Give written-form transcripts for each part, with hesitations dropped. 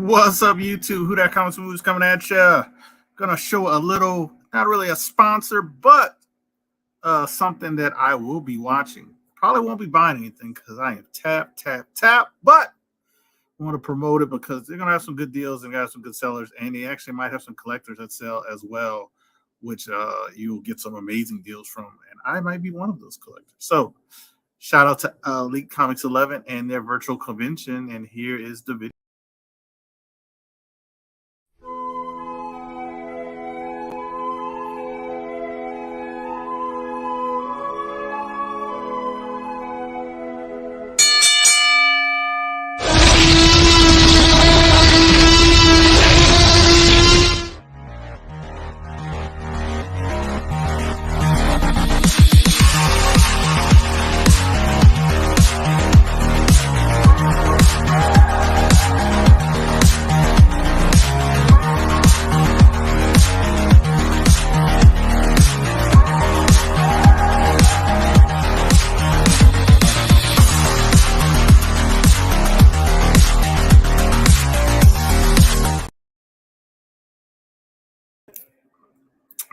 What's up, YouTube? Who That Comics Movies coming at you? Gonna show a little, not really a sponsor, but something that I will be watching. Probably won't be buying anything because I am tap, but I want to promote it because they're gonna have some good deals and got some good sellers, and they actually might have some collectors that sell as well, which you'll get some amazing deals from, and I might be one of those collectors. So shout out to Elite Comics 11 and their virtual convention, and here is the video.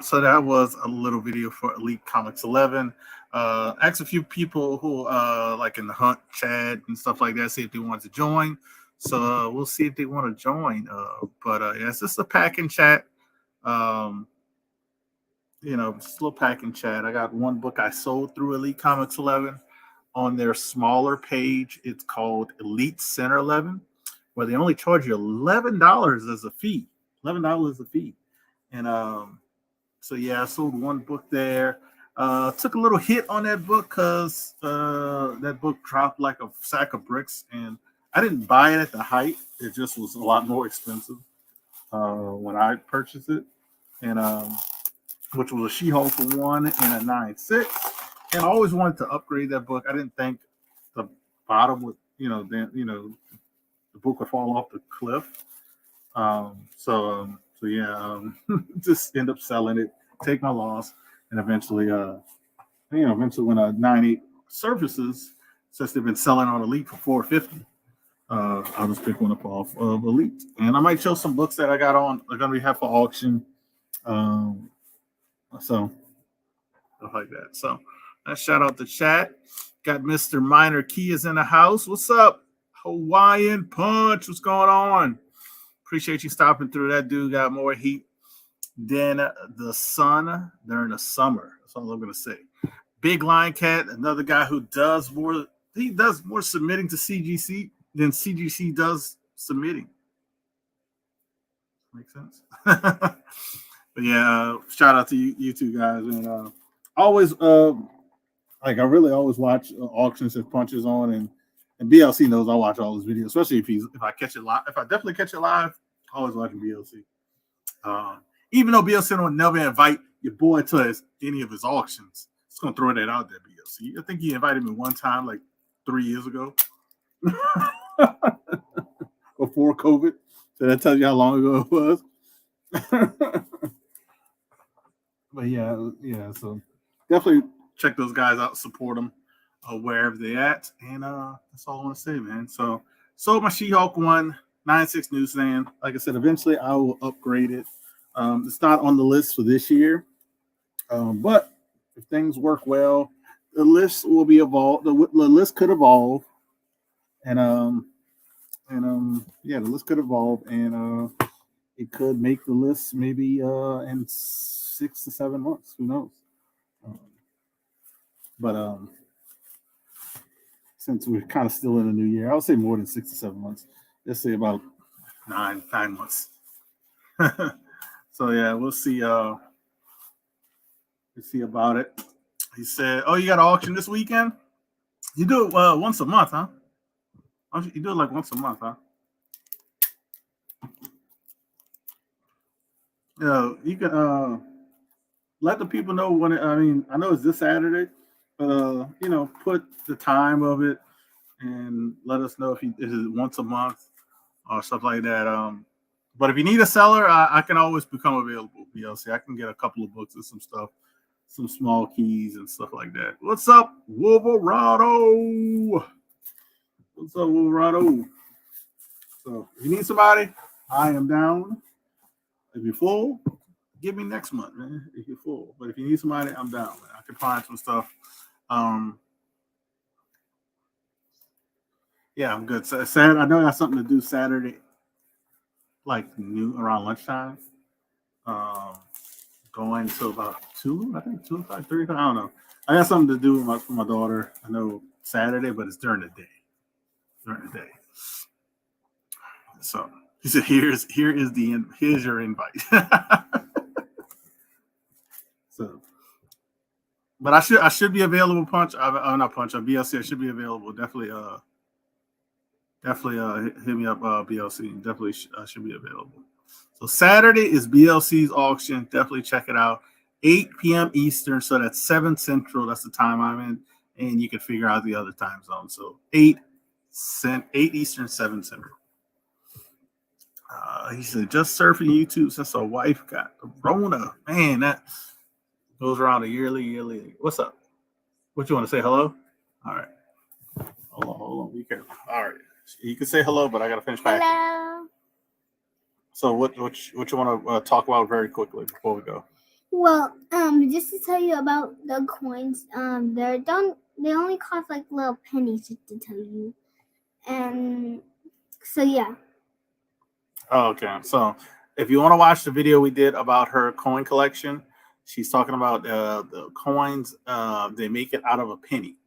So that was a little video for Elite Comics 11. Asked a few people who like in the Hunt chat and stuff like that, see if they want to join. So we'll see if they want to join. But yeah, it's just a packing chat. Just a little packing chat. I got one book I sold through Elite Comics 11 on their smaller page. It's called Elite Center 11, where they only charge you $11 as a fee. $11 as a fee. And so yeah, I sold one book there. Took a little hit on that book because that book dropped like a sack of bricks, and I didn't buy it at the height. It just was a lot more expensive when I purchased it, and which was a She-Hulk for 1 and a 9.6. And I always wanted to upgrade that book. I didn't think the bottom would, the book would fall off the cliff. So yeah, just end up selling it, take my loss, and eventually, when a 9.8 surfaces, since they've been selling on Elite for $4.50, I'll just pick one up off of Elite, and I might show some books that I got on are going to be have for auction, so stuff like that. So let's shout out the chat. Got Mr. Minor Key is in the house. What's up, Hawaiian Punch? What's going on? Appreciate you stopping through. That dude got more heat than the sun during the summer. That's all I'm going to say. Big Lion Cat, another guy who does more. He does more submitting to CGC than CGC does submitting. Makes sense. But yeah, shout out to you two guys. And always, I really always watch auctions if Punch is on, and BLC knows I watch all his videos, especially if I catch it live. If I definitely catch it live, always watching BLC. Even though BLC will never invite your boy to any of his auctions, just gonna throw that out there. BLC, I think he invited me one time, like 3 years ago, before COVID. So that tells you how long ago it was. But yeah. So definitely check those guys out, support them wherever they're at, and that's all I want to say, man. So sold my She-Hulk 1 9.6 newsstand. Like I said, eventually I will upgrade it. It's not on the list for this year, but if things work well, the list will be evolved. The list could evolve, and the list could evolve, and it could make the list maybe in 6 to 7 months. Who knows? But since we're kind of still in the new year, I would say more than 6 to 7 months. Let's say about nine months. So yeah, we'll see. We'll see about it. He said, "Oh, you got an auction this weekend? You do it once a month, huh? You do it like once a month, huh? Yeah, you can let the people know when. I know it's this Saturday, but put the time of it and let us know if it is once a month or stuff like that. But if you need a seller, I can always become available. BLC, I can get a couple of books and some stuff, some small keys and stuff like that. What's up, Wolverado? What's up, Wolverado? So if you need somebody, I am down. If you're full, give me next month, man. If you're full. But if you need somebody, I'm down, man. I can find some stuff. Yeah, I'm good. So Saturday, I know I got something to do Saturday, like noon around lunchtime. Going to about 2, I think 2 o'clock, 3 o'clock. I don't know. I got something to do with for my daughter. I know Saturday, but it's during the day. So he said, here's your invite. So, but I should be available. Punch. Not Punch. BLC. I should be available. Definitely. Hit me up. BLC. Definitely should be available. So Saturday is BLC's auction. Definitely check it out. 8 p.m. Eastern. So that's 7 Central. That's the time I'm in, and you can figure out the other time zone. So 8 Eastern, 7 Central. He said, just surfing YouTube since a wife got the Rona. Man, that goes around a yearly. What's up? What you want to say? Hello? All right. Hold on. Be careful. All right. You can say hello, but I got to finish packing. Hello. So what you want to talk about very quickly before we go? Well, just to tell you about the coins, they only cost like little pennies, just to tell you. And so yeah. Oh, okay. So if you want to watch the video we did about her coin collection, she's talking about the coins. They make it out of a penny.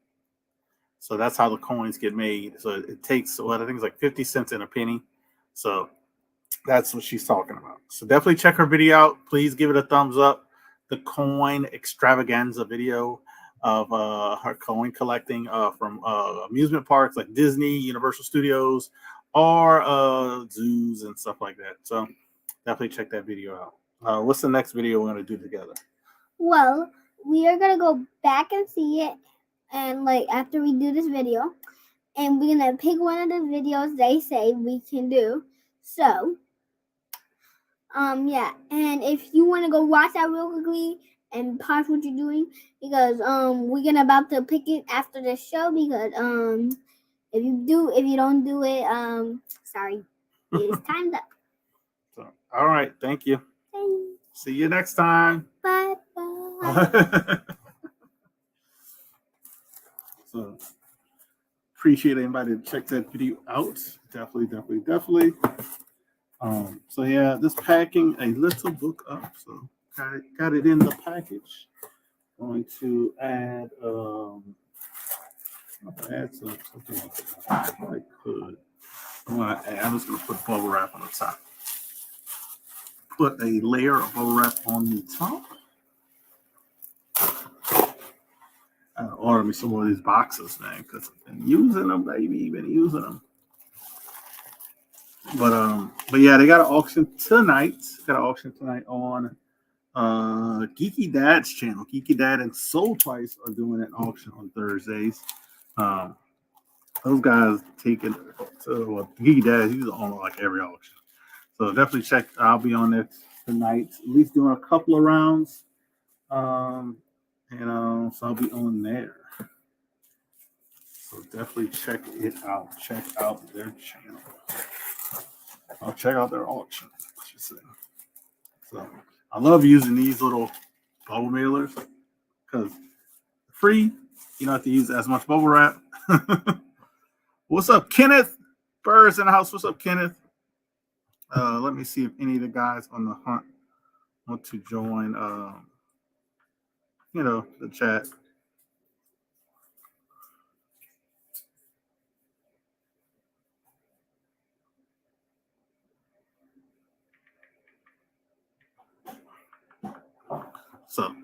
So that's how the coins get made. So it takes I think it's like 50 cents in a penny. So that's what she's talking about. So definitely check her video out. Please give it a thumbs up. The coin extravaganza video of her coin collecting from amusement parks like Disney, Universal Studios, or zoos and stuff like that. So definitely check that video out. What's the next video we're going to do together? Well, we are going to go back and see it, and like after we do this video, and we're going to pick one of the videos they say we can do. So yeah, and if you want to go watch that real quickly and pause what you're doing, because we're gonna about to pick it after the show, because if you don't do it, sorry, it's time's up. So, all right, thank you. Thanks. See you next time. Bye bye. So appreciate anybody to check that video out. Definitely. So yeah, this packing a little book up. So got it in the package. Going to add something I could. I'm just gonna put bubble wrap on the top. Put a layer of bubble wrap on the top. I gotta order me some more of these boxes, man, because I've been using them, baby. Been using them. But yeah, they got an auction tonight. On Geeky Dad's channel. Geeky Dad and Soul Twice are doing an auction on Thursdays. Those guys taking Geeky Dad, he's on like every auction. So definitely check. I'll be on there tonight, at least doing a couple of rounds. So I'll be on there. So definitely check it out. Check out their channel. I'll check out their auction, I should say. So I love using these little bubble mailers because free. You don't have to use as much bubble wrap. What's up, Kenneth? Burrs in the house. What's up, Kenneth? Let me see if any of the guys on the hunt want to join. The chat. So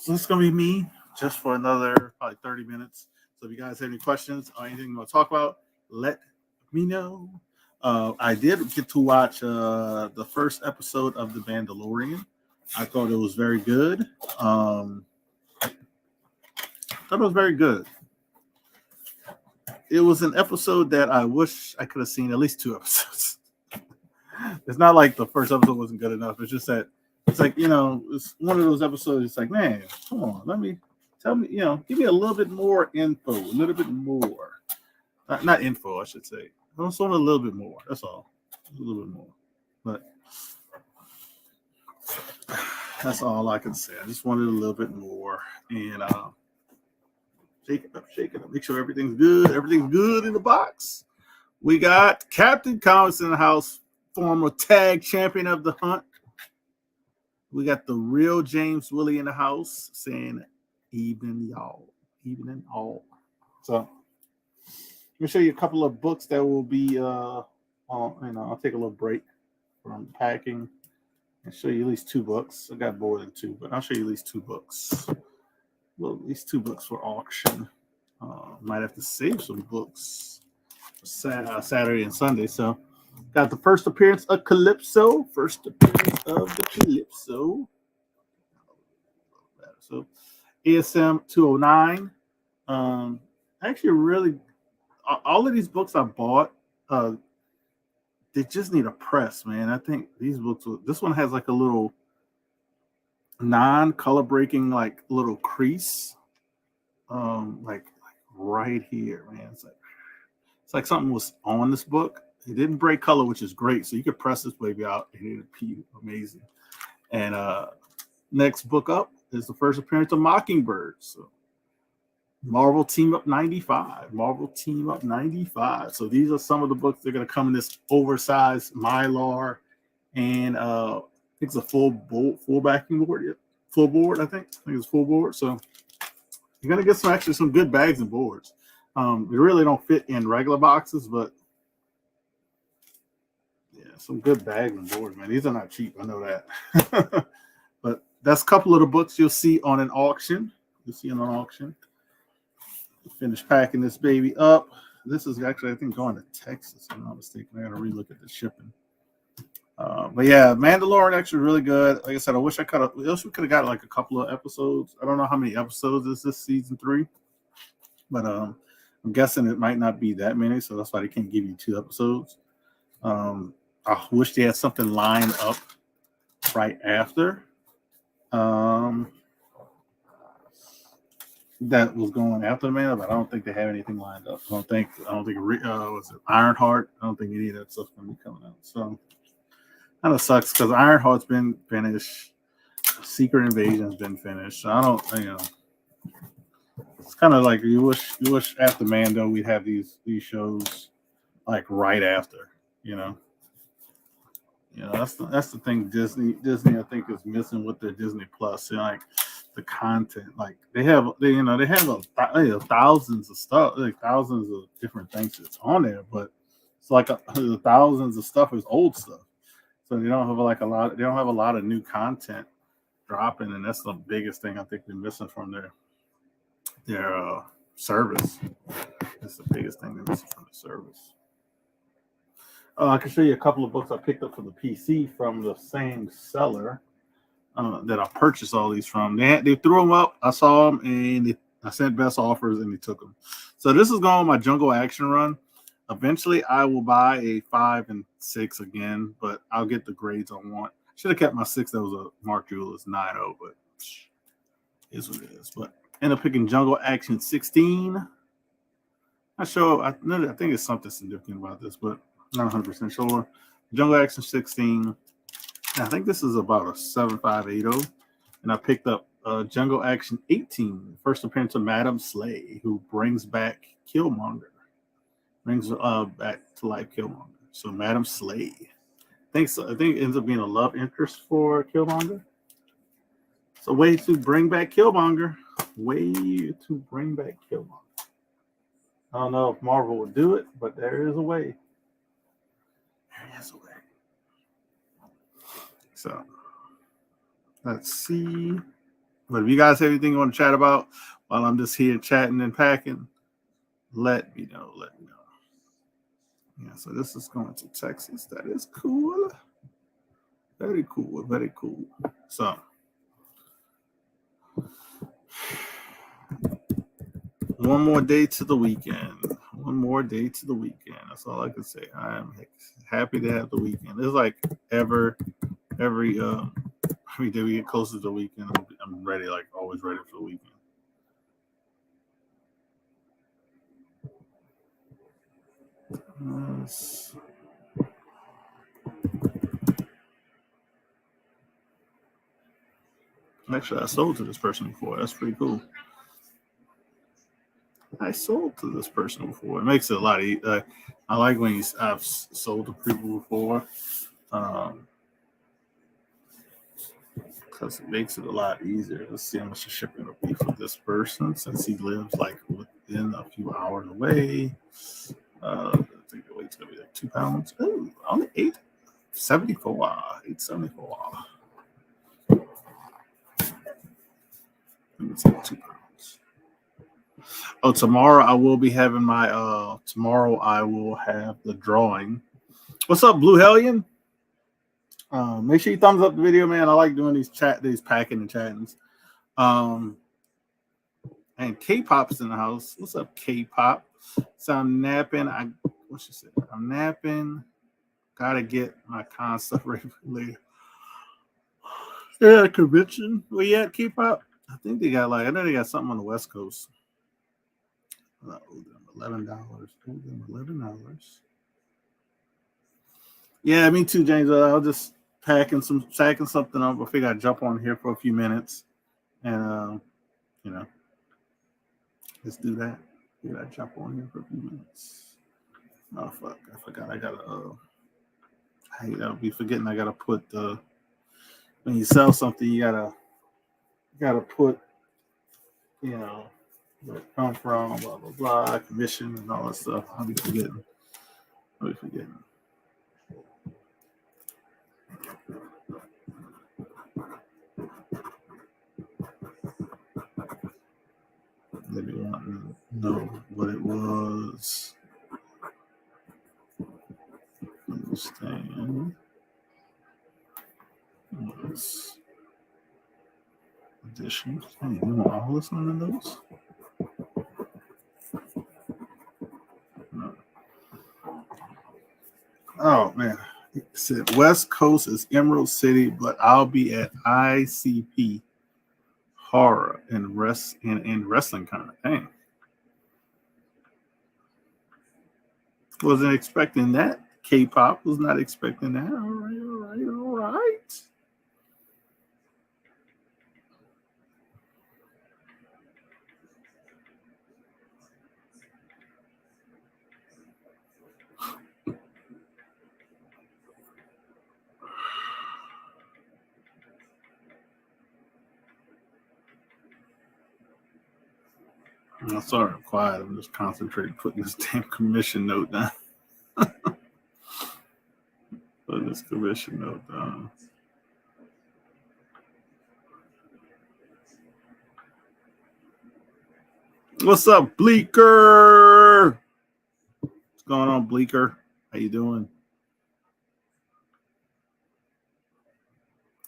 this is gonna be me just for another probably 30 minutes. So if you guys have any questions or anything you want to talk about, let me know. I did get to watch the first episode of The Mandalorian. I thought it was very good. It was an episode that I wish I could have seen at least 2 episodes. It's not like the first episode wasn't good enough. It's just that it's like, it's one of those episodes. It's like, man, come on, tell me, give me a little bit more info, a little bit more. Not info, I should say. I just want a little bit more. That's all. A little bit more. But that's all I can say. I just wanted a little bit more. And shake it up, shake it up. Make sure everything's good. Everything's good in the box. We got Captain Comics in the house, former tag champion of the hunt. We got the real James Willie in the house saying, evening, y'all. Evening, all. So, let me show you a couple of books that will be, I'll take a little break from packing and show you at least 2 books. I got more than 2, but I'll show you at least 2 books. Well, at least 2 books for auction. Might have to save some books for Saturday and Sunday. So, got the first appearance of Calypso. First appearance of the Calypso. So, ASM 209. Actually, really, all of these books I bought, they just need a press, man. I think these books, this one has like a little non-color breaking, like little crease, like right here, man. It's like something was on this book. It didn't break color, which is great. So you could press this baby out and it'd be amazing. And next book up is the first appearance of Mockingbird. So Marvel Team Up 95. Marvel Team Up 95. So these are some of the books that are going to come in this oversized Mylar, and I think it's a full backing board. Yeah. Full board, I think it's full board. So you're going to get some good bags and boards. They really don't fit in regular boxes, but yeah, some good bags and boards, man. These are not cheap. I know that. But that's a couple of the books you'll see on an auction. You'll see on an auction. Finish packing this baby up. This is actually, I think, going to Texas, if I'm not mistaken. I got to relook at the shipping. But yeah, Mandalorian actually really good. Like I said, I wish we could have got like a couple of episodes. I don't know how many episodes is this season 3, but I'm guessing it might not be that many, so that's why they can't give you 2 episodes. I wish they had something lined up right after. That was going after the man, but I don't think they have anything lined up. I don't think was it Ironheart? I don't think any of that stuff's gonna be coming out. So kind of sucks because Ironheart's been finished, Secret Invasion's been finished. So I don't, it's kind of like you wish after Mando we'd have these shows like right after, that's the thing Disney I think is missing with their Disney Plus. Like the content, like they have thousands of stuff, like thousands of different things that's on there, but it's like the thousands of stuff is old stuff, so they don't have a lot of new content dropping, and that's the biggest thing I think they're missing from their service. That's the biggest thing they're missing from the service. I can show you a couple of books I picked up for the PC from the same seller that I purchased all these from. They threw them up. I saw them, and I sent best offers, and they took them. So this is going on my Jungle Action run. Eventually, I will buy a 5 and 6 again, but I'll get the grades I want. Should have kept my 6. That was a Mark Julius 9.0, but is what it is. But end up picking Jungle Action 16. I think it's something significant about this, but not 100% sure. Jungle Action 16. I think this is about a 7580. And I picked up Jungle Action 18. First appearance of Madam Slay, who brings back Killmonger. Brings back to life Killmonger. So Madam Slay. I think it ends up being a love interest for Killmonger. So way to bring back Killmonger. I don't know if Marvel would do it, but there is a way. So let's see. But if you guys have anything you want to chat about while I'm just here chatting and packing, let me know. Yeah, so this is going to Texas. That is cool. Very cool. Very cool. So one more day to the weekend. That's all I can say. I am happy to have the weekend. It's like every day we get closer to the weekend, I'm ready, like always ready for the weekend. Actually, I sold to this person before. That's pretty cool. I sold to this person before. It makes it a lot easier. I like when I've sold to people before. Because it makes it a lot easier. Let's see how much the shipping will be for this person since he lives like within a few hours away. I think the weight's gonna be like 2 pounds. Oh, only 874. 874. It's like 2 pounds. Oh, tomorrow I will be having my tomorrow I will have the drawing. What's up, Blue Hellion? Make sure you thumbs up the video, man. I like doing these packing and chattings. And K-Pop's in the house. What's up, K-Pop? So I'm napping. What she said? I'm napping. Gotta get my con stuff ready for later. Yeah, convention. Where you at, K-Pop? I think they got I know they got something on the West Coast. $11. $11. Yeah, me too, James. I'll just packing something up. I figure I'd jump on here for a few minutes, and let's do that. I jump on here for a few minutes. Oh fuck! I forgot. I gotta. I'll be forgetting. I gotta put the. When you sell something, you gotta put. Where it come from, blah blah blah, commission and all that stuff. I'll be forgetting. Maybe want to know what it was. Understand. Was additions. Hey, you want all this on the notes? No. Oh man. It said West Coast is Emerald City, but I'll be at ICP Horror and wrestling kind of thing. Wasn't expecting that. K-pop was not expecting that. All right. I'm sorry, I'm quiet. I'm just concentrating putting this damn commission note down. Putting this commission note down. What's up, Bleeker? What's going on, Bleeker? How you doing?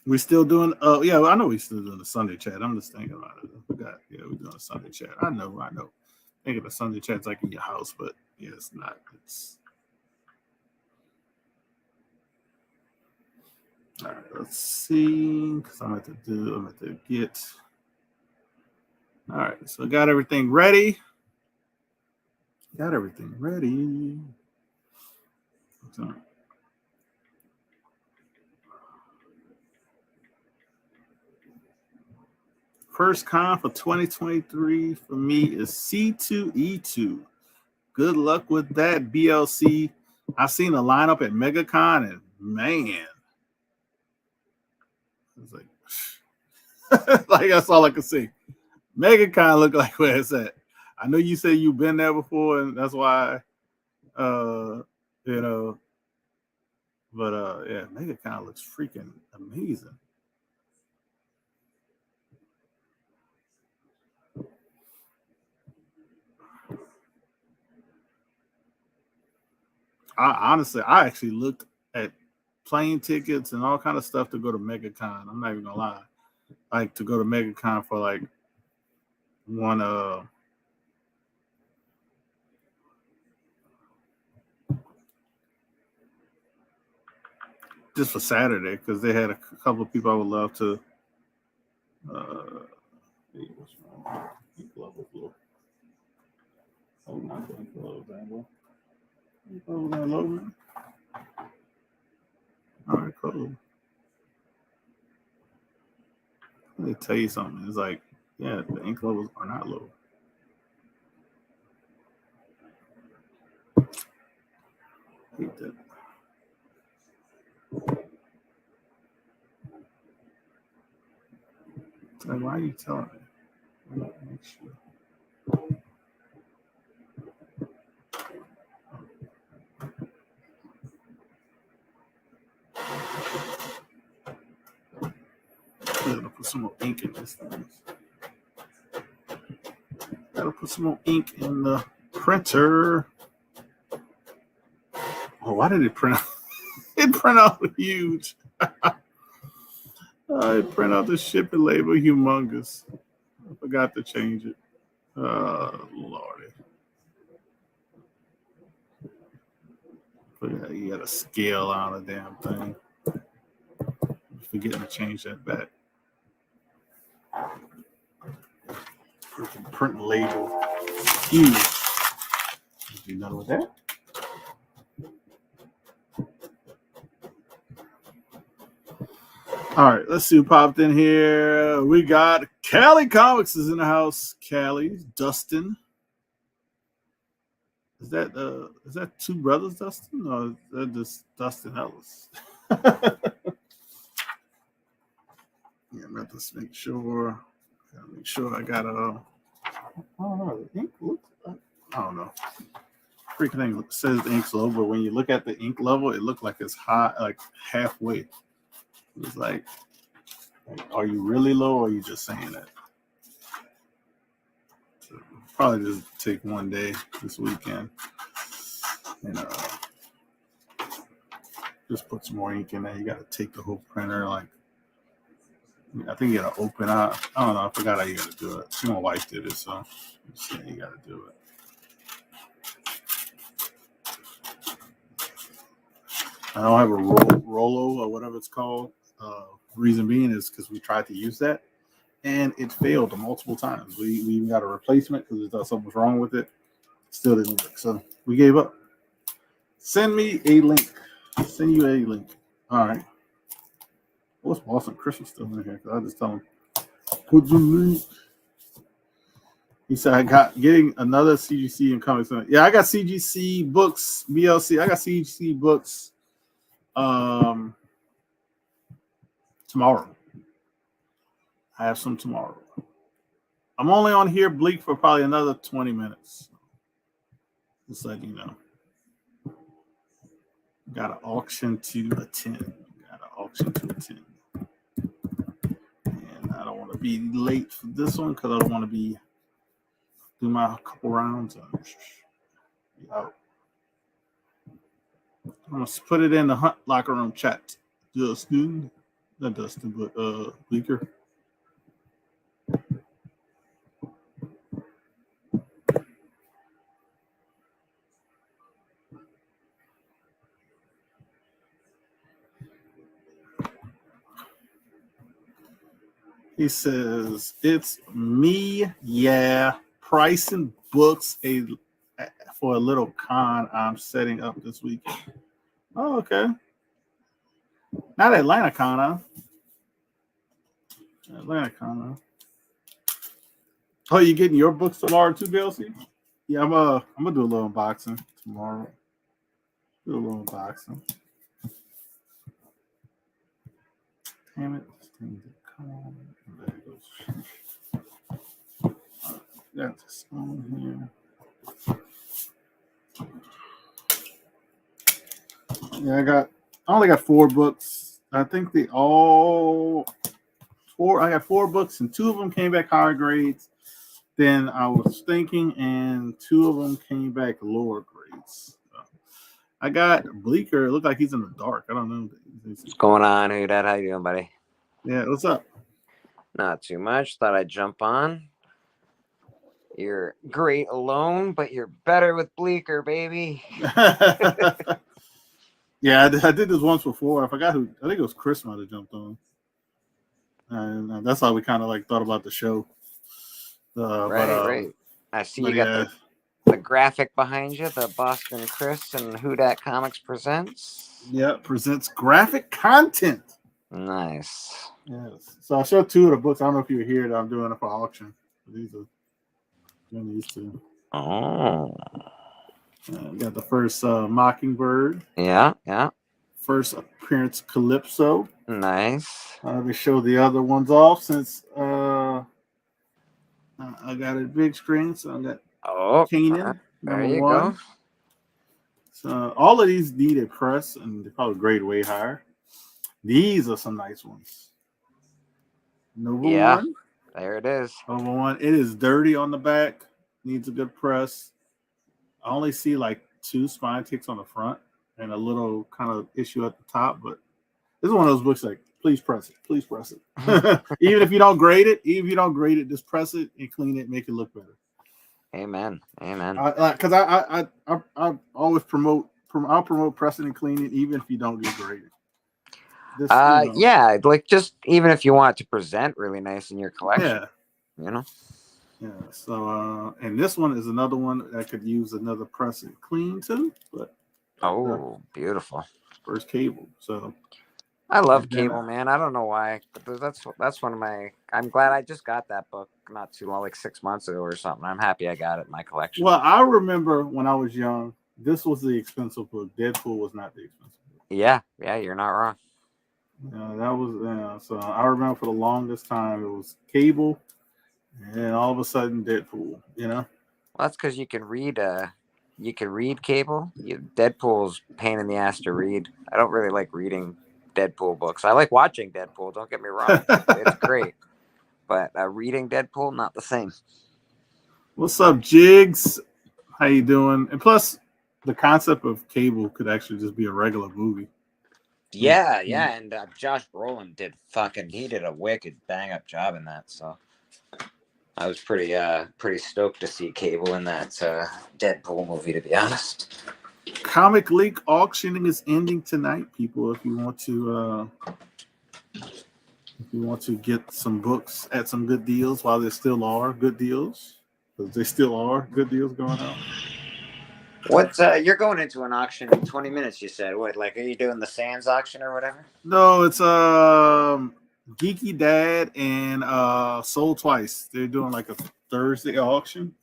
We still doing? Oh yeah, I know we still doing the Sunday chat. I'm just thinking about it. I forgot. Yeah, we're doing a Sunday chat. I know. Thinking the Sunday chat's like in your house, but yeah, it's not. It's all right. Let's see, because I'm at to get. All right, so I got everything ready. So, first con for 2023 for me is C2E2. Good luck with that, BLC. I seen a lineup at MegaCon, and man, it's like, like that's all I could see. MegaCon looked like where it's at. I know you said you've been there before, and that's why, but yeah, MegaCon looks freaking amazing. I actually looked at plane tickets and all kind of stuff to go to MegaCon. I'm not even gonna lie, like to go to MegaCon for like one just for Saturday because they had a couple of people I would love to. Oh, that low, man. All right, cool. Let me tell you something. It's like, yeah, the ink levels are not low. I hate that. Like, why are you telling me? Make sure. Gotta put some more ink in this thing. Gotta put some more ink in the printer. Oh, why did it print out? It print out huge. It print out the shipping label humongous. I forgot to change it. Lordy. But you gotta scale out the damn thing. Forgetting to change that back. Freaking print label. Huge. You done with that? All right, let's see who popped in here. We got Cali Comics is in the house. Cali, Dustin. Is that two brothers, Dustin? Or is that just Dustin Ellis? Yeah, I'm going to make sure. Make sure I got a. I don't know. The ink looks. I don't know. Freaking thing says the ink's low, but when you look at the ink level, it looks like it's high, like halfway. It's like, are you really low, or are you just saying that? So probably just take one day this weekend and just put some more ink in there. You got to take the whole printer, like. I think you gotta open up. I don't know. I forgot how you gotta do it. My wife did it, so you gotta do it. I don't have a Rolo or whatever it's called. Reason being is because we tried to use that and it failed multiple times. We even got a replacement because we thought something was wrong with it. Still didn't work, so we gave up. Send me a link. Send you a link. All right. What's Boston Christmas still in here? Because I just tell him, put the link. He said, I got getting another CGC and comics. Yeah, I got CGC books, BLC. I got CGC books tomorrow. I have some tomorrow. I'm only on here, Bleak, for probably another 20 minutes. Just letting you know. Got an auction to attend. And I don't want to be late for this one because I don't want to do my couple rounds. I'm going to put it in the Hunt Locker Room chat. Justin. Not Dustin, but Bleaker. He says, it's me, yeah, pricing books for a little con I'm setting up this weekend. Oh, okay. Not Atlanta Con, huh? Atlanta Con, huh? Oh, you getting your books tomorrow too, BLC? Yeah, I'm gonna do a little unboxing tomorrow. Do a little unboxing. Damn it. Come on. There it goes. Got this on here. Yeah, I only got 4 books. I think I got 4 books and 2 of them came back higher grades than I was thinking, and 2 of them came back lower grades. I got Bleaker. It looked like he's in the dark. I don't know. What's going on, Who Dat? How you doing, buddy? Yeah, what's up? Not too much. Thought I'd jump on. You're great alone, but you're better with Bleaker, baby. Yeah, I did this once before. I forgot who. I think it was Chris might have jumped on. And that's how we kind of like thought about the show. Right. I see you got the graphic behind you, the Boston Chris and Who Dat Comics presents. Yeah, presents graphic content. Nice. Yes. So I showed 2 of the books. I don't know if you were here that I'm doing it for auction. These are these 2. Oh. Got the first Mockingbird. Yeah, yeah. First appearance Calypso. Nice. Let me show the other ones off since I got a big screen. So I got Kanan, there number you 1. go. So all of these need a press and they probably grade way higher. These are some nice ones. Number 1. There it is. Number 1. It is dirty on the back. Needs a good press. I only see like 2 spine ticks on the front and a little kind of issue at the top, but this is one of those books like, please press it. Please press it. Even if you don't grade it, just press it and clean it, make it look better. Amen. Amen. Because I always promote pressing and cleaning, even if you don't get graded. Yeah, like just even if you want to present really nice in your collection. Yeah. Yeah. So and this one is another one that could use another press and clean too. But beautiful. First Cable. So I love Cable, man. I don't know why, but that's one of my. I'm glad I just got that book not too long, like 6 months ago or something. I'm happy I got it in my collection. Well, I remember when I was young, this was the expensive book. Deadpool was not the expensive book. Yeah, you're not wrong. Yeah, that was so I remember for the longest time it was Cable, and all of a sudden Deadpool. Well, that's because you can read. You can read Cable. Deadpool's pain in the ass to read. I don't really like reading Deadpool books. I like watching Deadpool. Don't get me wrong; it's great. But reading Deadpool, not the same. What's up, Jigs? How you doing? And plus, the concept of Cable could actually just be a regular movie. Yeah, and Josh Brolin did a wicked bang up job in that. So I was pretty stoked to see Cable in that Deadpool movie, to be honest. Comic Leak auctioning is ending tonight, people. If you want to get some books at some good deals, while there still are good deals, because there still are good deals going on. What you're going into an auction in 20 minutes? You said what? Like, are you doing the Sands auction or whatever? No, it's Geeky Dad and Sold Twice. They're doing like a Thursday auction.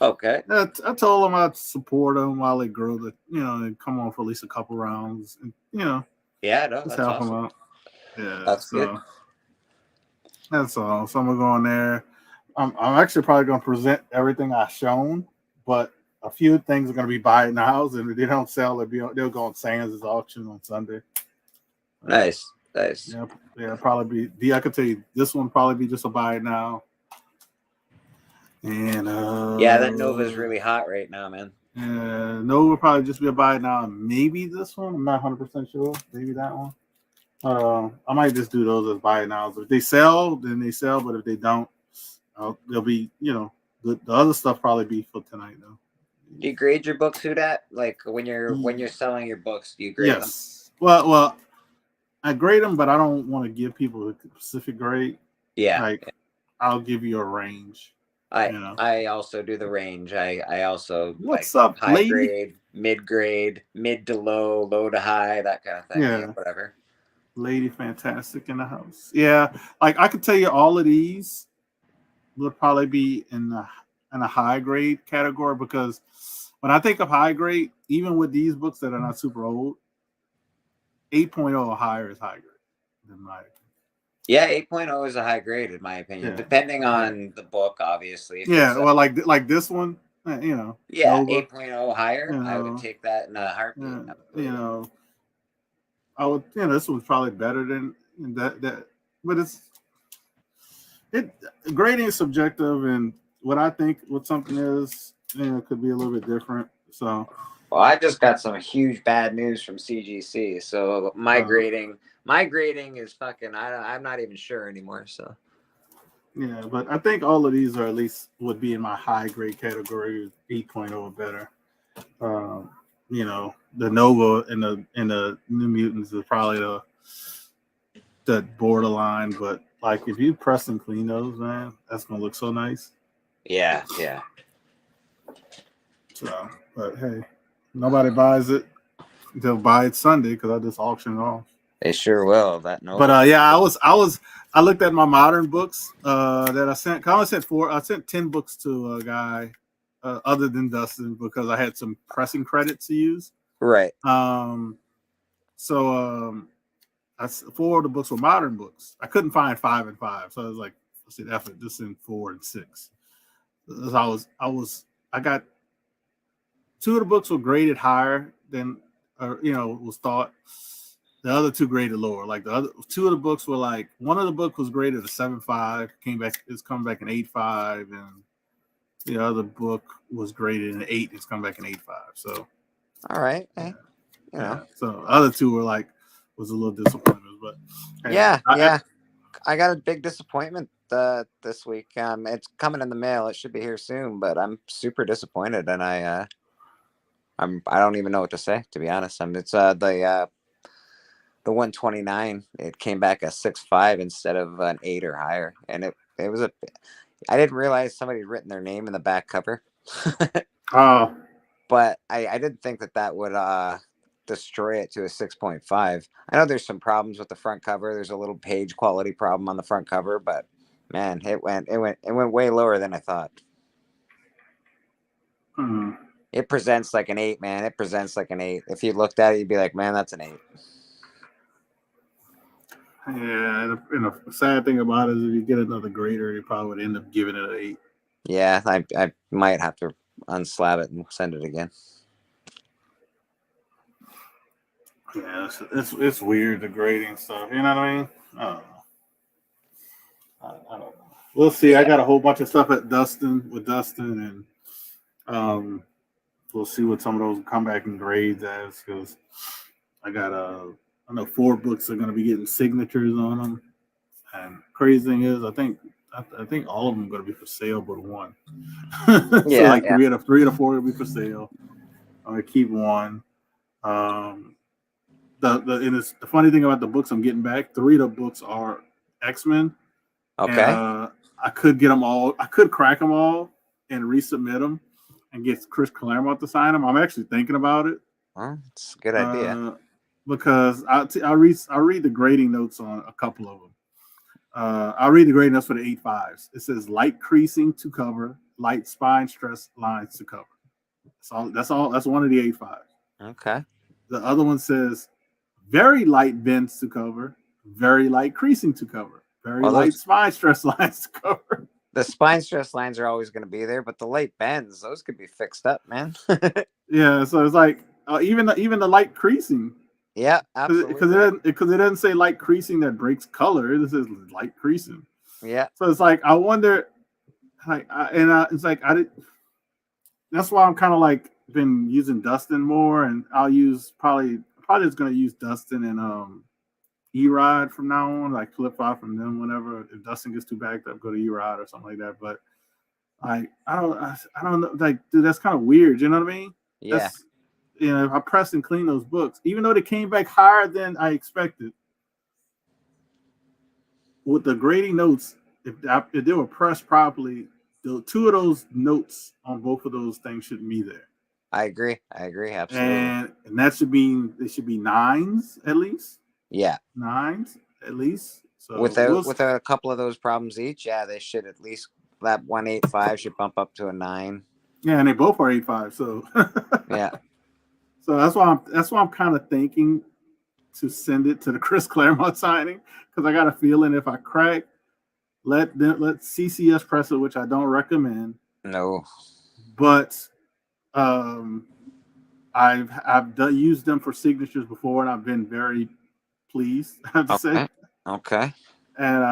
Okay. I told them I'd support them while they grow and come on for at least a couple rounds, and yeah, no, just that's help awesome. them out. Yeah, that's good. That's all. So I'm gonna go in there. I'm actually probably gonna present everything I've shown, but a few things are going to be buy nows, and if they don't sell, they'll go on Sands' auction on Sunday. Nice. Yeah, probably be. I could tell you this one probably be just a buy it now. And that Nova's really hot right now, man. Nova will probably just be a buy it now. Maybe this one. I'm not 100% sure. Maybe that one. I might just do those as buy it nows. If they sell, then they sell. But if they don't, they'll be the other stuff probably be for tonight though. Do you grade your books through that? Like when you're selling your books, do you grade them? Yes. Well, I grade them, but I don't want to give people a specific grade. Yeah. I'll give you a range. I also do the range. I also what's up, high lady? grade, mid to low to high, that kind of thing. Yeah. Whatever. Lady Fantastic in the house. Yeah. Like I could tell you all of these would probably be in a high grade category, because when I think of high grade, even with these books that are not super old, 8.0 or higher is high grade in my opinion. Yeah, 8.0 is a high grade in my opinion, depending on the book, obviously. Well, like this one, Yeah, Nova, 8.0 higher, I would take that in a heartbeat. I would. This one's probably better than that. But grading is subjective, and what I think what something is, could be a little bit different. So, well, I just got some huge bad news from CGC. So my grading is fucking. I'm not even sure anymore. So. Yeah, but I think all of these are at least would be in my high grade category, 8.0 or better. The Nova and the New Mutants is probably the borderline, but like if you press and clean those, man, that's gonna look so nice. Yeah. So, but hey, nobody buys it. They'll buy it Sunday because I just auctioned it off. They sure will. That no. But yeah, I looked at my modern books that I sent. I sent 4. I sent 10 books to a guy other than Dustin because I had some pressing credits to use. Right. So 4 of the books were modern books. I couldn't find 5 and 5, so I was like, I said, "F it, just in 4 and 6." I got 2 of the books were graded higher than was thought. The other 2 graded lower. Like the other 2 of the books were like, one of the book was graded a 7.5, it's coming back an 8.5, and the other book was graded an 8, it's coming back an 8.5. So all right, hey, you know. So the other 2 were like was a little disappointment, but hey, I got a big disappointment this week. It's coming in the mail. It should be here soon, but I'm super disappointed, and I don't even know what to say, to be honest. It's the 129. It came back a 6.5 instead of an 8 or higher, and it was I didn't realize somebody had written their name in the back cover. Oh. But I didn't think that would destroy it to a 6.5. I know there's some problems with the front cover. There's a little page quality problem on the front cover, but man, it went way lower than I thought. Mm-hmm. It presents like an 8, man. It presents like an 8. If you looked at it, you'd be like, man, that's an 8. Yeah, and the sad thing about it is if you get another grader, you probably would end up giving it an 8. Yeah, I might have to unslab it and send it again. Yeah, it's weird, the grading stuff. You know what I mean? I don't know. I don't know. We'll see. I got a whole bunch of stuff with Dustin, and we'll see what some of those come back in grades as, because I got I know 4 books are going to be getting signatures on them. And crazy thing is, I think all of them are going to be for sale, but 1. So Yeah, like 3 of the 4 will be for sale. I'm going to keep 1. The funny thing about the books I'm getting back, 3 of the books are X-Men. Okay. And, I could get them all. I could crack them all and resubmit them and get Chris Claremont to sign them. I'm actually thinking about it. Well, it's a good idea. Because I read the grading notes on a couple of them. I'll read the grading notes for the 8.5s. It says light creasing to cover, light spine stress lines to cover. That's all. That's one of the 8.5s. Okay. The other one says very light bends to cover, very light creasing to cover, very light spine stress lines to cover. The spine stress lines are always going to be there, but the light bends, those could be fixed up, man. Yeah, so it's like even the light creasing. Yeah, absolutely. Because it doesn't say light creasing that breaks color. This is light creasing. Yeah. So it's like I wonder, it's like I did. That's why I'm kind of like been using Dustin more, and I'll use probably just gonna use Dustin and E-Rod from now on, like flip flop from them whenever. If Dustin gets too backed up, go to E-Rod or something like that. But I don't know, like, dude, that's kind of weird. You know what I mean? Yeah. If I press and clean those books, even though they came back higher than I expected, with the grading notes, if they were pressed properly, the 2 of those notes on both of those things shouldn't be there. I agree. Absolutely. And they should be 9s at least. Yeah. 9s at least. So with a couple of those problems each, yeah, they should at least, that 1.85 should bump up to a 9. Yeah, and they both are 8.5. So yeah. So that's why I'm kind of thinking to send it to the Chris Claremont signing, because I got a feeling if I crack, let CCS press it, which I don't recommend. No. But I've used them for signatures before, and I've been very pleased, I have to say. Okay. And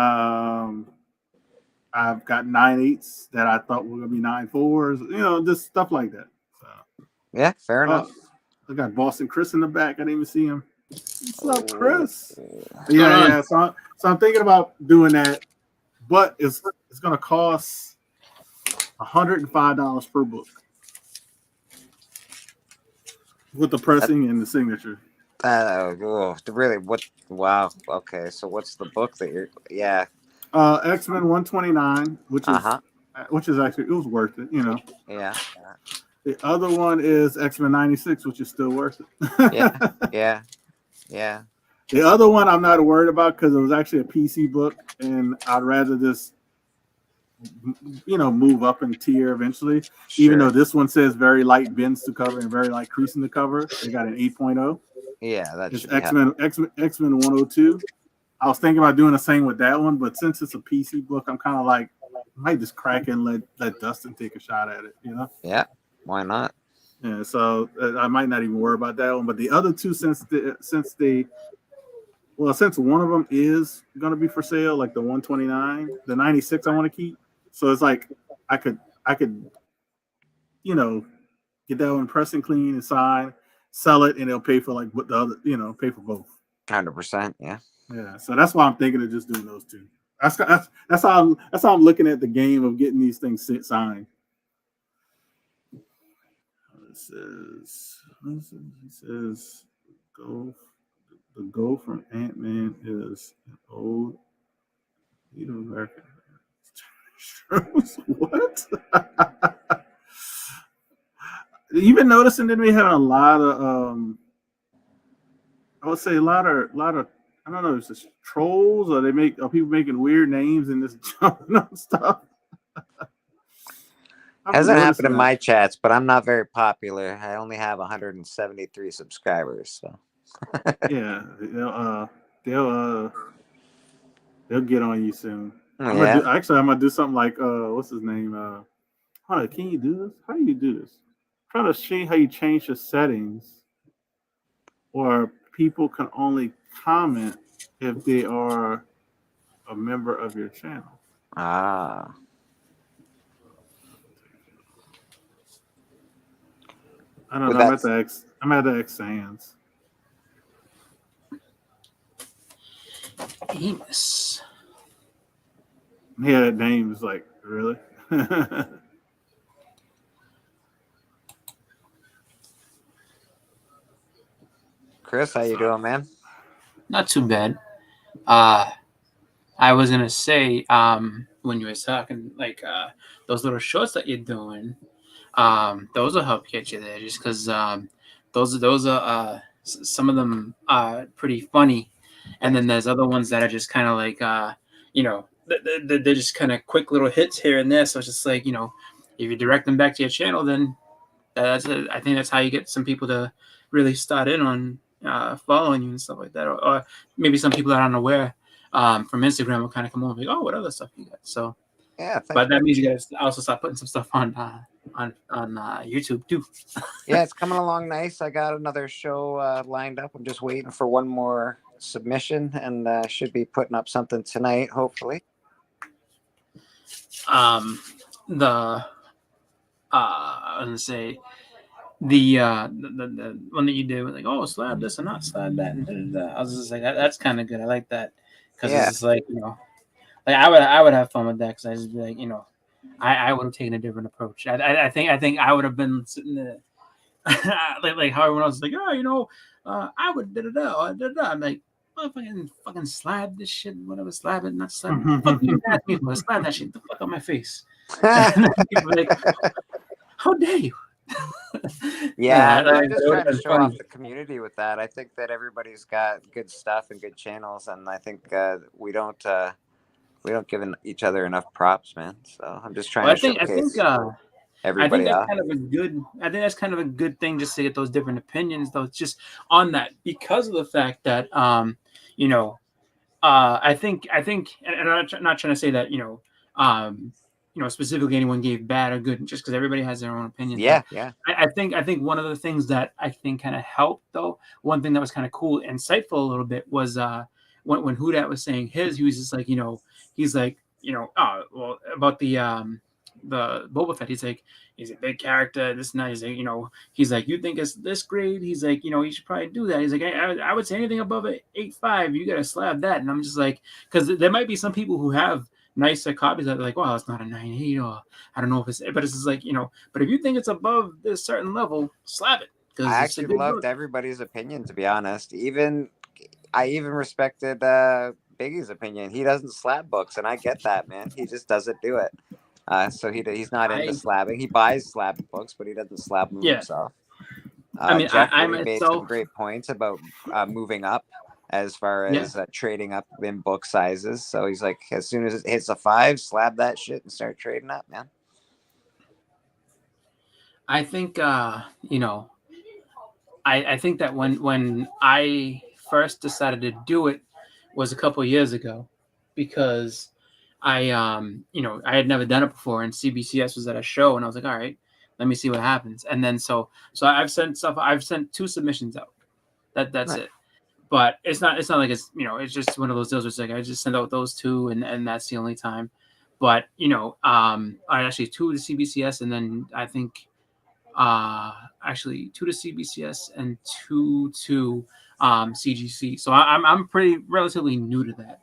I've got 9.8s that I thought were gonna be 9.4s, just stuff like that. So yeah, fair enough. I got Boston Chris in the back. I didn't even see him. What's up, Chris? Yeah. Yeah. So I'm thinking about doing that, but it's going to cost $105 per book with the pressing and the signature. Really? What? Wow. Okay. So what's the book that you're? Yeah. X-Men 129, which is actually, it was worth it. Yeah. The other one is X-Men 96, which is still worth it. Yeah. The other one I'm not worried about because it was actually a PC book, and I'd rather just move up in tier eventually. Sure. Even though this one says very light bends to cover and very light creasing to cover, they got an 8.0. Yeah, that It's should be X-Men 102. I was thinking about doing the same with that one, but since it's a PC book, I'm kind of like, I might just crack it and let Dustin take a shot at it, Yeah, why not? Yeah, so I might not even worry about that one. But the other two, since one of them is going to be for sale, like the 129, the 96 I want to keep. So it's like I could get that one press and clean and sign, sell it, and they'll pay for like what the other, pay for both. 100%, yeah. Yeah, so that's why I'm thinking of just doing those two. That's how I'm looking at the game of getting these things signed. It says the goal from Ant-Man is an old Native American. What? You've been noticing that we have a lot of I would say a lot of I don't know, it's just trolls or are people making weird names and just jumping on stuff. Hasn't happened in my chats, but I'm not very popular. I only have 173 subscribers, so yeah, they'll get on you soon. I'm gonna do something like what's his name? Can you do this? How do you do this? I'm trying to see how you change the settings, or people can only comment if they are a member of your channel. Ah. I don't know. I'm at the X Sands. Amos. Yeah, that name is like, really? Chris, how you doing, man? Not too bad. I was gonna say, when you were talking, like those little shorts that you're doing, those will help get you there. Just because those are some of them are pretty funny, and then there's other ones that are just kind of like they're just kind of quick little hits here and there. So it's just like if you direct them back to your channel, then I think that's how you get some people to really start in on following you and stuff like that, or maybe some people that are unaware from Instagram will kind of come over and be like, oh, what other stuff you got? So yeah, but that means you guys also start putting some stuff on YouTube too. Yeah, it's coming along nice. I got another show lined up. I'm just waiting for one more submission, and should be putting up something tonight, hopefully. I was gonna say the one that you did was like, oh, slab this and not slab that, and I was just like, that's kind of good. I like that because it's like like I would have fun with that because I just be like, I would have taken a different approach. I think I would have been sitting there like how everyone else is like, oh, I would da. I'm like, fucking slab this shit, whatever, slab it, not slab it. Fuck you, people, slab that shit the fuck out my face. And people are like, how dare you? Yeah, I'm just trying to show off the community with that. I think that everybody's got good stuff and good channels, and I think we don't give each other enough props, man. So I'm just trying to showcase everybody. I think that's kind of a good thing, just to get those different opinions, though. It's just on that because of the fact that I think, and I'm not trying to say that specifically anyone gave bad or good, just because everybody has their own opinion. Yeah. I think one of the things that I think kind of helped, though, one thing that was kind of cool, insightful a little bit was when Hudat was saying his, he was just like, he's like, about the Boba Fett. He's like, he's a big character, this and that. He's like, he's like, you think it's this grade? He's like, you should probably do that. He's like, I would say anything above an 8.5, you got to slab that. And I'm just like, because there might be some people who have nicer copies that are like, wow, it's not a 9.8, or I don't know if it's, but it's just like, but if you think it's above this certain level, slap it. I actually loved everybody's opinion, to be honest. I even respected Biggie's opinion. He doesn't slap books, and I get that, man. He just doesn't do it. So he's not into I slabbing. He buys slab books, but he doesn't slab them yeah. himself. I mean, I Jeffrey made some myself, great points about moving up as far yeah. as trading up in book sizes. So he's like, as soon as it hits a 5, slab that shit and start trading up, man. I think you know, I think that when I first decided to do it was a couple of years ago, because I you know, I had never done it before, and CBCS was at a show, and I was like, all right, let me see what happens. And then so I've sent stuff. I've sent 2 submissions out. That's Right. it. But it's not like it's, you know, it's just one of those deals where it's like I just send out those 2, and that's the only time. But you know, I actually 2 to CBCS, and then I think actually 2 to CBCS and 2 to CGC. So I'm pretty relatively new to that.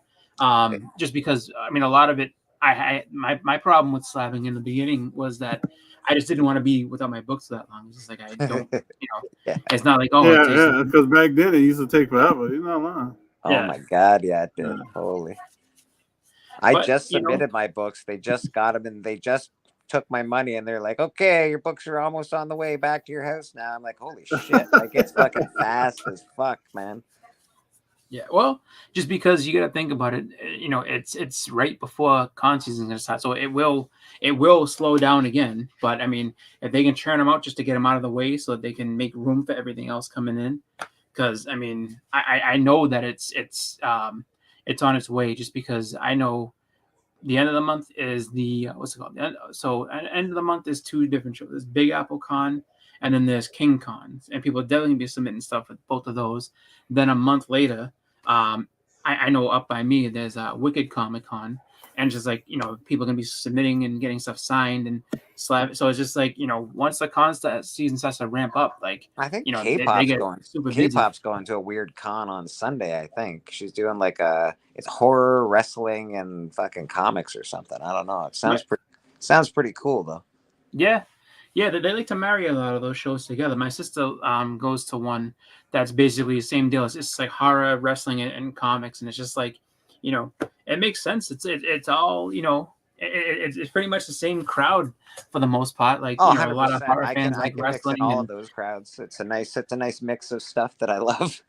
Just because I mean a lot of it, my problem with slabbing in the beginning was that I just didn't want to be without my books that long. It's just like I don't, you know, Yeah. it's not like, oh, it takes Yeah, because back then it used to take forever. You're not lying. Oh Yeah. my God, yeah, it did. Yeah. Holy. I But, just you know- submitted my books. They just got them, and they just took my money, and they're like, okay, your books are almost on the way back to your house now. I'm like, holy shit. Like, it's fucking fast as fuck, man. Yeah, well, just because you got to think about it, you know, it's right before con season is going to start, so it will slow down again. But I mean, if they can churn them out just to get them out of the way, so that they can make room for everything else coming in, because I mean, I know that it's on its way, just because I know the end of the month is the what's it called? So end of the month is 2 different shows. There's Big Apple Con, and then there's King Con, and people definitely be submitting stuff with both of those. Then a month later, I know up by me there's a Wicked Comic Con, and just like, you know, people can be submitting and getting stuff signed and slab. So it's just like, you know, once the season starts to ramp up, like, I think you know, they K-pop's get going. super busy. K-pop's going to a weird con on Sunday. I think she's doing like it's horror, wrestling, and fucking comics or something. I don't know. It sounds pretty cool though. Yeah. Yeah, they like to marry a lot of those shows together. My sister goes to one that's basically the same deal. It's just like horror, wrestling, and comics, and it's just like, you know, it makes sense. It's all, you know, it's pretty much the same crowd for the most part. Like, Oh, you know, a lot of 100%. horror I fans can like mix in wrestling. all of And those crowds. It's a nice mix of stuff that I love.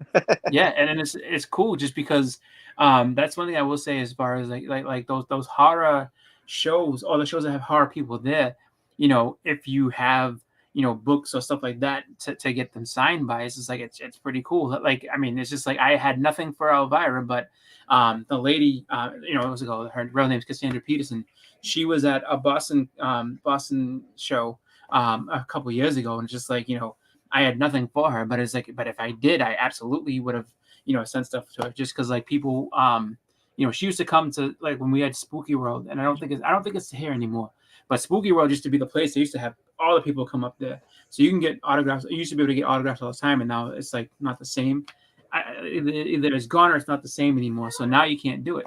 yeah, and then it's cool just because that's one thing I will say as far as like those horror shows, or the shows that have horror people there. You know, if you have, you know, books or stuff like that to get them signed by, it's just like it's pretty cool. Like, I mean, it's just like I had nothing for Elvira, but the lady, you know, what's it called? Her real name is Cassandra Peterson. She was at a Boston show a couple years ago, and just like, you know, I had nothing for her, but it's like, but if I did, I absolutely would have, you know, sent stuff to her, just because like people, you know, she used to come to, like, when we had Spooky World, and I don't think it's here anymore. But Spooky World used to be the place they used to have all the people come up there, so you can get autographs. You used to be able to get autographs all the time, and now it's like not the same. Either it's gone or it's not the same anymore. So now you can't do it.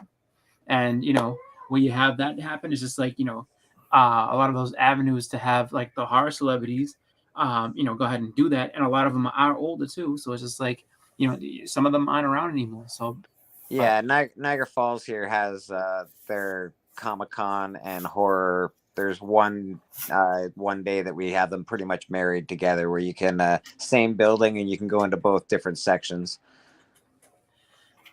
And you know, when you have that happen, it's just like, you know, a lot of those avenues to have like the horror celebrities, you know, go ahead and do that. And a lot of them are older too, so it's just like, you know, some of them aren't around anymore. So Yeah, Niagara Falls here has their Comic-Con and horror. There's one day that we have them pretty much married together, where you can same building and you can go into both different sections.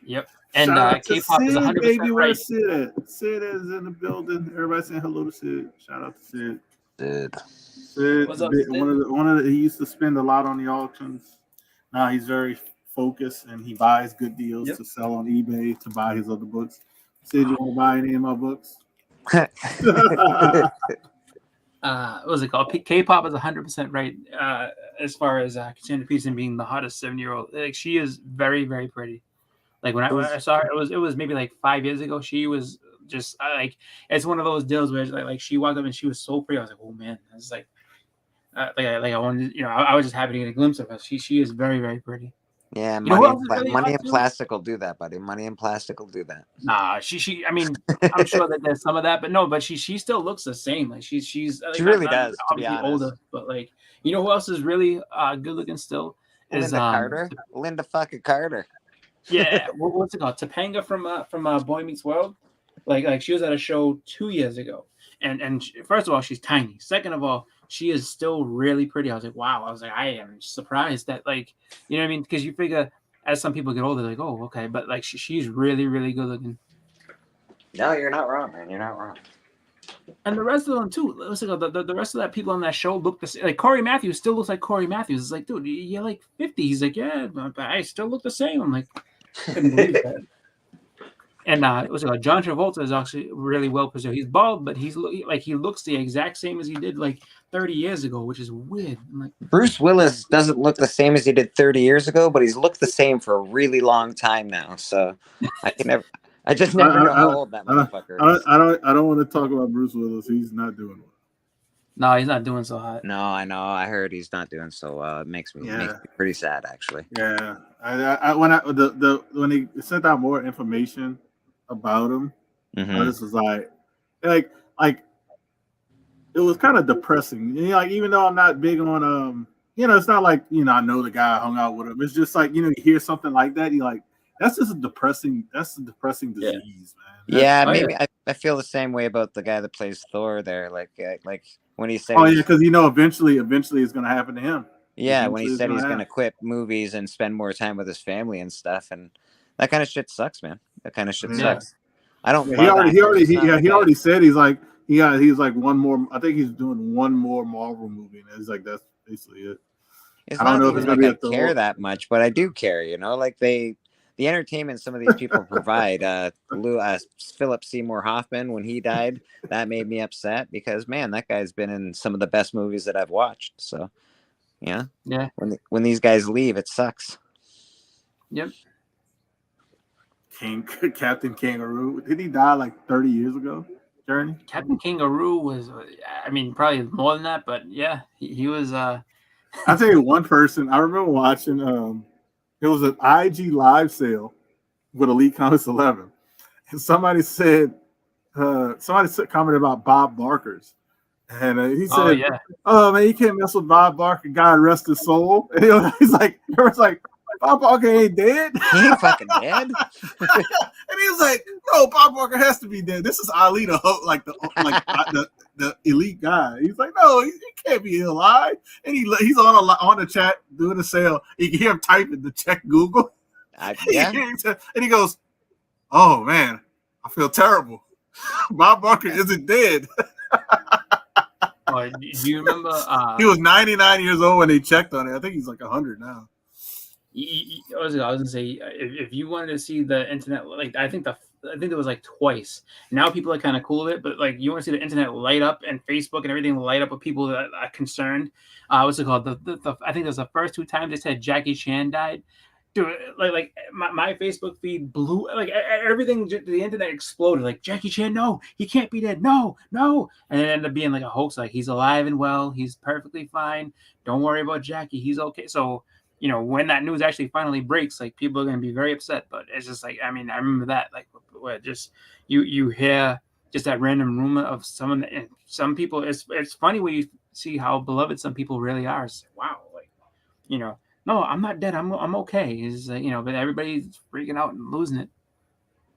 yep. And Shout out to K-pop is Sid, 100% baby. right. Where's Sid at? Sid is in the building. Everybody saying hello to Sid. Shout out to Sid. Dude. Sid, What's up, one of the, he used to spend a lot on the auctions. Now he's very focused, and he buys good deals Yep. to sell on eBay to buy his other books. Sid, you want to buy any of my books? What was it called? K-pop is 100% right. As far as Cassandra Peterson being the hottest 7-year-old, like, she is very, very pretty. Like when I saw her, it was maybe like 5 years ago. She was just like, it's one of those deals where like she walked up and she was so pretty. I was like, oh man, I was like I wanted, you know, I was just happy to get a glimpse of her. She is very, very pretty. Yeah, You know who else is really money hot, and too? plastic will do that, buddy. Money and plastic will do that. Nah, she. I mean, I'm sure that there's some of that, but no. But she still looks the same. Like she's. Like, She really not does, to be obviously honest. older, but like, you know who else is really good looking still? Is Linda Carter. Linda fucking Carter. Yeah, what's it called? Topanga from Boy Meets World. Like she was at a show 2 years ago, First of all, she's tiny. Second of all, she is still really pretty. I was like, wow. I was like, I am surprised that, like, you know what I mean? Because you figure as some people get older, they're like, oh, okay, but like she's really, really good looking. No, you're not wrong, man. You're not wrong. And the rest of them too. Listen, the rest of that people on that show look the same. Like Corey Matthews still looks like Corey Matthews. It's like, dude, you're like 50. He's like, yeah, but I still look the same. I'm like, couldn't believe that. And John Travolta is actually really well preserved. He's bald, but he looks the exact same as he did like 30 years ago, which is weird. I'm like, Bruce Willis doesn't look the same as he did 30 years ago, but he's looked the same for a really long time now. So I just never know how old that motherfucker is. I don't want to talk about Bruce Willis. He's not doing well. no, he's not doing so hot. No, I know. I heard he's not doing so well. It makes me pretty sad, actually. Yeah, when he sent out more information about him, I just was like it was kind of depressing. You know, like, even though I'm not big on it's not like, I know the guy, I hung out with him. It's just like, you hear something like that, you're like, that's a depressing disease, man. Maybe I feel the same way about the guy that plays Thor there. Like when he said, because eventually it's gonna happen to him. Yeah, when he said he's gonna quit movies and spend more time with his family and stuff, and that kind of shit sucks, man. That kind of shit sucks. I don't. He already said he's like one more. I think he's doing one more Marvel movie, and it's like that's basically it. I don't know if it's gonna be I care that much, but I do care. Like the entertainment some of these people provide. Philip Seymour Hoffman, when he died, that made me upset because, man, that guy's been in some of the best movies that I've watched. So, yeah. When these guys leave, it sucks. Yep. Captain Kangaroo. Did he die like 30 years ago? Journey. Captain Kangaroo was, probably more than that, but yeah, he was. I'll tell you one person. I remember watching. It was an IG live sale with Elite Comics 11, and somebody commented about Bob Barker's, and he said, "Oh man, you can't mess with Bob Barker. God rest his soul." And he's like, Bob Barker ain't dead. He ain't fucking dead. And he was like, "No, Bob Barker has to be dead. This is Ali, the elite guy." He's like, "No, he can't be alive." And he's on the chat doing a sale. You can hear him typing to check Google. And he goes, "Oh man, I feel terrible. Bob Barker isn't dead." Do you remember? He was 99 years old when they checked on it. I think he's like 100 now. I was gonna say, if you wanted to see the internet, like I think there was like twice. Now people are kind of cool with it, but like you want to see the internet light up and Facebook and everything light up with people that are concerned. What's it called? I think it was the first 2 times they said Jackie Chan died. Dude, like my Facebook feed blew, like everything. The internet exploded. Like, Jackie Chan, no, he can't be dead. No, and it ended up being like a hoax. Like, he's alive and well. He's perfectly fine. Don't worry about Jackie. He's okay. So, when that news actually finally breaks, like, people are going to be very upset. But it's just like, I remember that, like, where just you hear just that random rumor of someone, and some people. It's funny when you see how beloved some people really are. It's like, wow, like, no, I'm not dead. I'm okay. Is but everybody's freaking out and losing it.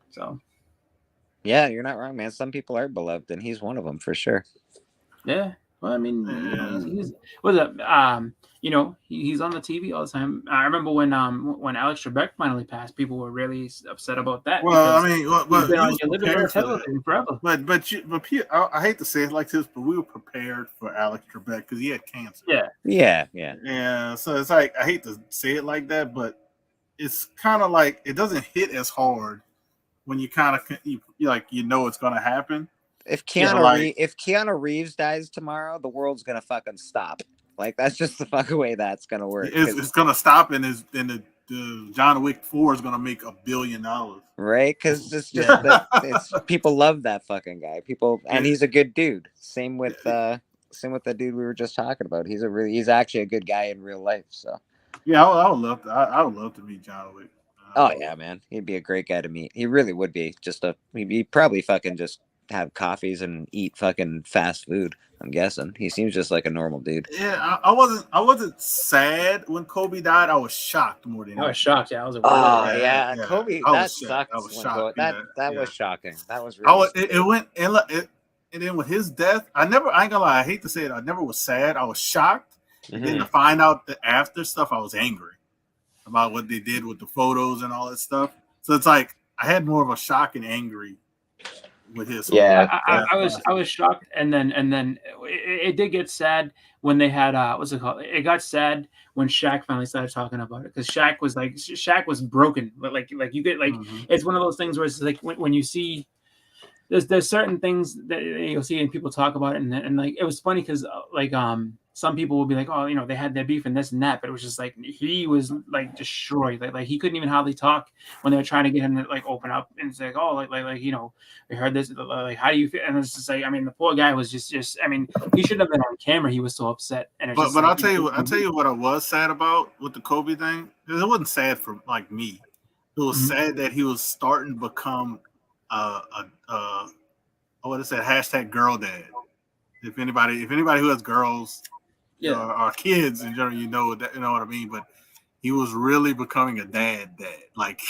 So, yeah, you're not wrong, man. Some people are beloved, and he's one of them for sure. Yeah. Well, he's what's up? He's on the TV all the time. I remember when Alex Trebek finally passed, people were really upset about that. Well, he's been on your living room television forever. But I hate to say it like this, but we were prepared for Alex Trebek because he had cancer. Yeah. So it's like, I hate to say it like that, but it's kind of like it doesn't hit as hard when you kind of it's going to happen. If Keanu Reeves dies tomorrow, the world's gonna fucking stop. Like, that's just the fucking way that's gonna work. It's gonna stop, and the John Wick 4 is gonna make $1 billion. Right? Because it's people love that fucking guy. And he's a good dude. Same with the dude we were just talking about. He's actually a good guy in real life. So yeah, I would love to meet John Wick. Oh yeah, man, he'd be a great guy to meet. He really would be. He'd probably fucking just have coffees and eat fucking fast food. I'm guessing he seems just like a normal dude. Yeah, I wasn't sad when Kobe died. I was shocked more than I was shocked. Yeah, I was. Yeah, Kobe. That sucks. I was shocked. That was shocking. That was really. And then with his death, I ain't gonna lie, I hate to say it, I never was sad. I was shocked. And then to find out the after stuff, I was angry about what they did with the photos and all that stuff. So it's like I had more of a shock and angry with his. I was shocked, and then it did get sad when they had what's it called? It got sad when Shaq finally started talking about it, because Shaq was broken, but like you get like it's one of those things where it's like when you see. There's certain things that you'll see and people talk about it, and like it was funny because some people will be like, oh, you know, they had their beef and this and that, but it was just like he was like destroyed, like he couldn't even hardly talk when they were trying to get him to like open up and say, oh, like you know, we heard this, like how do you feel? And it's just like, I mean, the poor guy was just I mean, he shouldn't have been on camera. He was so upset. And but I'll tell you what I was sad about with the Kobe thing. It wasn't sad for like me. It was sad that he was starting to become what is that hashtag girl dad? If anybody who has girls or kids in general, you know what I mean. But he was really becoming a dad. Like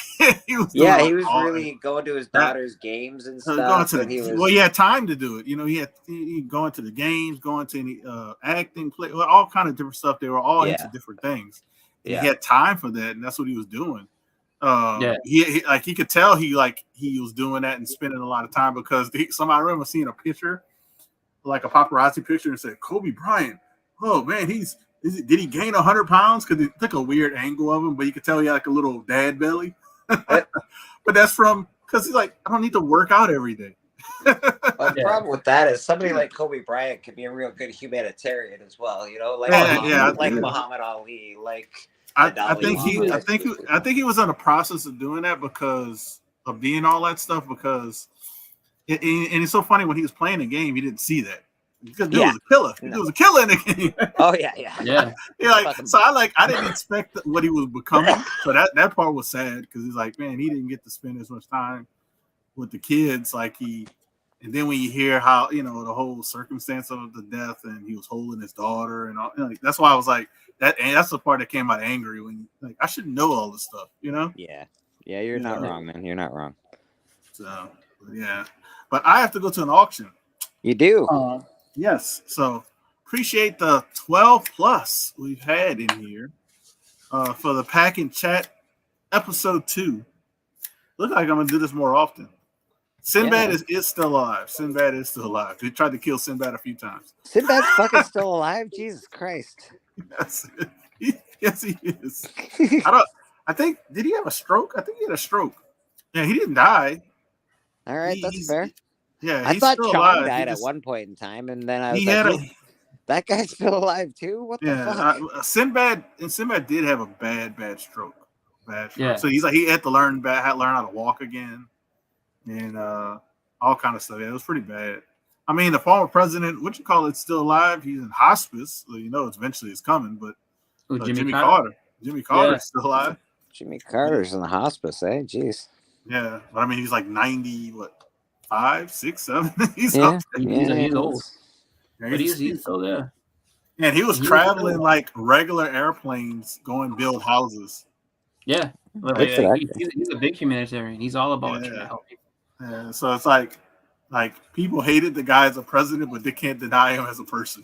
he was. Yeah, he was really going to his daughter's games and stuff. Well, he had time to do it. You know, he going to the games, going to any acting, play, all kind of different stuff. They were all into different things. He had time for that, and that's what he was doing. He could tell he was doing that and spending a lot of time because I remember seeing a picture, like a paparazzi picture, and said Kobe Bryant. Oh man, did he gain 100 pounds? Because it took a weird angle of him, but you could tell he had like a little dad belly. But that's because he's like, I don't need to work out every day. Well, the problem with that is somebody like Kobe Bryant could be a real good humanitarian as well. You know, like Muhammad Ali, like. I think he was in the process of doing that because of being all that stuff. Because and it's so funny when he was playing the game, he didn't see that because he was a killer. He was a killer in the game. Oh yeah. So I didn't expect what he was becoming. So that part was sad because he's like, man, he didn't get to spend as much time with the kids And then when you hear how the whole circumstance of the death, and he was holding his daughter, and all, that's why I was like that. And that's the part that came out angry when I should know all this stuff, Yeah, you're not wrong, man. You're not wrong. So yeah, but I have to go to an auction. You do? Yes. So appreciate the 12+ we've had in here for the Pack and Chat episode 2. Look like I'm gonna do this more often. Sinbad is still alive. Sinbad is still alive. They tried to kill Sinbad a few times. Sinbad's fucking still alive? Jesus Christ. Yes, he is. I think, did he have a stroke? I think he had a stroke. Yeah, he didn't die. All right, that's fair. Yeah, I thought Chong died at one point in time, and then I was like, that guy's still alive too? What the fuck? Sinbad did have a bad stroke. Yeah. So he had to learn how to walk again. And all kind of stuff. Yeah, it was pretty bad. I mean, the former president, is still alive. He's in hospice. So eventually it's coming. But Jimmy Carter. Jimmy Carter's still alive. Jimmy Carter's in the hospice, eh? Jeez. Yeah, but I mean, he's like 90, 5, 6, 7. He's up there. He's old. Yeah, but he's still there. And he was traveling like regular airplanes, going build houses. Yeah. He's a big humanitarian. He's all about trying to help people. Yeah, so it's like people hated the guy as a president, but they can't deny him as a person.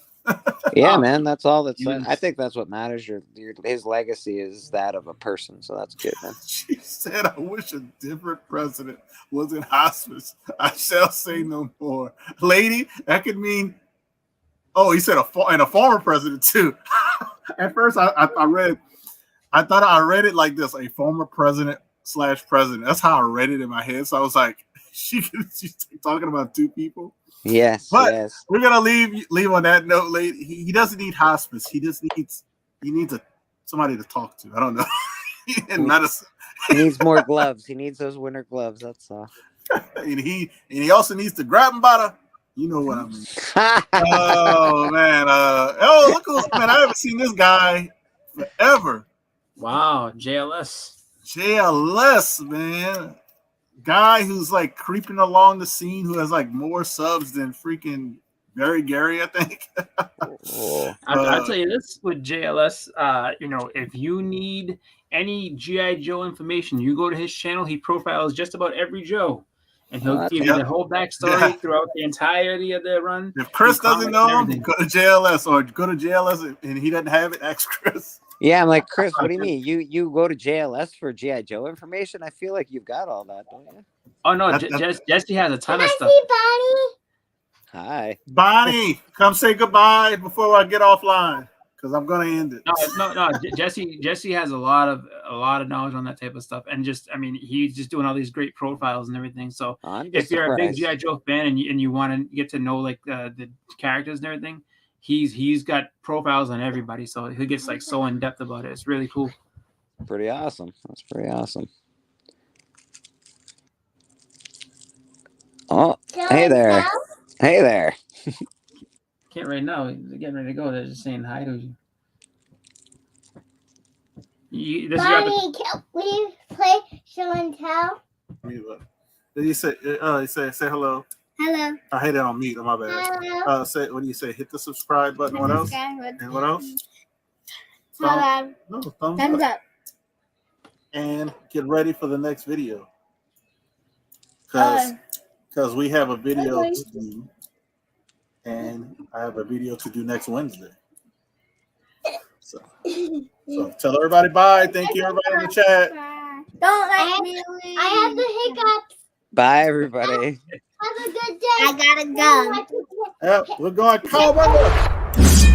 Yeah, man, that's all. I think that's what matters. His legacy is that of a person, so that's good, man. She said, "I wish a different president was in hospice. I shall say no more, lady." That could mean. Oh, he said a former president too. At first, I thought I read it like this: a former president/president. That's how I read it in my head. So I was like, she's talking about two people. Yes, but we're gonna leave on that note. Lady, he doesn't need hospice. He needs somebody to talk to. I don't know. In medicine, he needs more gloves. He needs those winter gloves. That's all. And he also needs to grab him by the. You know what I mean? Oh man! Look who's man! I haven't seen this guy forever. Wow, JLS, man. Guy who's like creeping along the scene, who has like more subs than freaking Barry Gary, I think. I'll tell you this with JLS. If you need any G.I. Joe information, you go to his channel. He profiles just about every Joe, and he'll Oh, give you yeah. the whole backstory Yeah. throughout the entirety of the run. If Chris through doesn't comics know and him, everything. go to JLS or go to JLS and he doesn't have it, ask Chris. Yeah, I'm like, Chris, what do you mean? You go to JLS for G.I. Joe information? I feel like you've got all that, don't you? Oh no, That- Jesse has a ton Can of I stuff. see Bonnie? Hi. Bonnie, come say goodbye before I get offline because I'm gonna end it. No. Jesse has a lot of knowledge on that type of stuff, and just I mean, he's just doing all these great profiles and everything. So I'm if just you're a big surprised. GI Joe fan and you want to get to know like the characters and everything, he's got profiles on everybody, so he gets like so in depth about it. It's really cool. Pretty awesome. That's pretty awesome. Oh, hey there. Hey there. Can't right now. They're getting ready to go. They're just saying hi to you. This is your Bonnie, can we play show and tell? Did you say? Say hello. Hello. I hate it on mute. My bad. Hello. Say what do you say? Hit the subscribe button. What else? And what else? Hello. No, thumbs Thumbs up. up. And get ready for the next video. Because we have a video Okay. to do, and I have a video to do next Wednesday. So tell everybody bye. Thank you, everybody in the chat. Don't let me leave. I have the hiccups. Bye, everybody. Have a good day. I gotta go. Yep, we're going cowabunga.